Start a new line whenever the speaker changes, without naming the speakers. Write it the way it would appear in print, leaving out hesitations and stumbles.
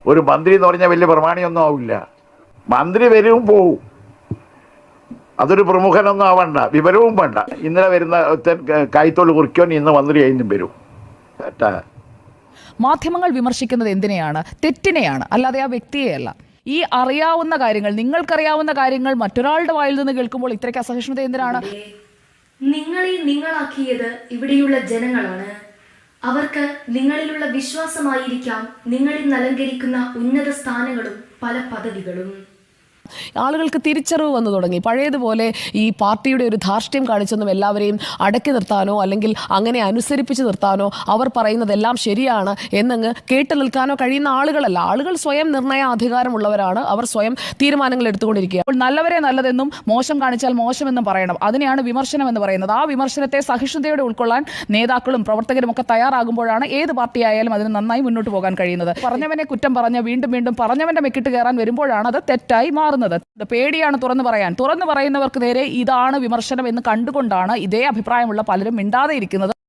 ഒരു മന്ത്രി എന്ന് പറഞ്ഞാൽ വലിയ പ്രമാണിയൊന്നും ആവില്ല. മന്ത്രി വരും പോവും, അതൊരു പ്രമുഖനൊന്നും ആവണ്ട, വിവരവും വേണ്ട. ഇന്നലെ വരുന്ന കായ്ത്തോൾ കുറിക്കോൻ ഇന്ന് മന്ത്രി ആയിരുന്നു വരും. കേട്ടാ,
മാധ്യമങ്ങൾ വിമർശിക്കുന്നത് എന്തിനെയാണ്? തെറ്റിനെയാണ്, അല്ലാതെ ആ വ്യക്തിയെയല്ല. ഈ അറിയാവുന്ന കാര്യങ്ങൾ, നിങ്ങൾക്കറിയാവുന്ന കാര്യങ്ങൾ മറ്റൊരാളുടെ വായിൽ നിന്ന് കേൾക്കുമ്പോൾ ഇത്രയ്ക്ക് അസഹിഷ്ണുത എന്തിനാണ്?
നിങ്ങളെ നിങ്ങളാക്കിയത് ഇവിടെയുള്ള ജനങ്ങളാണ്. അവർക്ക് നിങ്ങളിലുള്ള വിശ്വാസമായിരിക്കാം നിങ്ങളിൽ അലങ്കരിക്കുന്ന ഉന്നത സ്ഥാനങ്ങളും പല പദവികളും.
ആളുകൾക്ക് തിരിച്ചറിവ് വന്നു തുടങ്ങി. പഴയതുപോലെ ഈ പാർട്ടിയുടെ ഒരു ധാർഷ്ട്യം കാണിച്ചൊന്നും എല്ലാവരെയും അടക്കി നിർത്താനോ അല്ലെങ്കിൽ അങ്ങനെ അനുസരിപ്പിച്ച് നിർത്താനോ അവർ പറയുന്നതെല്ലാം ശരിയാണ് എന്നങ്ങ് കേട്ടു നിൽക്കാനോ കഴിയുന്ന ആളുകളല്ല. ആളുകൾ സ്വയം നിർണയ അധികാരമുള്ളവരാണ്. അവർ സ്വയം തീരുമാനങ്ങൾ എടുത്തുകൊണ്ടിരിക്കുക. അപ്പോൾ നല്ലവരെ നല്ലതെന്നും മോശം കാണിച്ചാൽ മോശമെന്നും പറയണം. അതിനെയാണ് വിമർശനം എന്ന് പറയുന്നത്. ആ വിമർശനത്തെ സഹിഷ്ണുതയോടെ ഉൾക്കൊള്ളാൻ നേതാക്കളും പ്രവർത്തകരും ഒക്കെ തയ്യാറാകുമ്പോഴാണ് ഏത് പാർട്ടിയായാലും അതിന് നന്നായി മുന്നോട്ട് പോകാൻ കഴിയുന്നത്. പറഞ്ഞവനെ കുറ്റം പറഞ്ഞ് വീണ്ടും വീണ്ടും പറഞ്ഞവന്റെ മെക്കിട്ട് കയറാൻ വരുമ്പോഴാണ് അത് തെറ്റായി മാറുന്നത്. പേടിയാണ് തുറന്നു പറയാൻ. തുറന്നു പറയുന്നവർക്ക് നേരെ ഇതാണ് വിമർശനം എന്ന് കണ്ടുകൊണ്ടാണ് ഇതേ അഭിപ്രായമുള്ള പലരും മിണ്ടാതെ ഇരിക്കുന്നത്.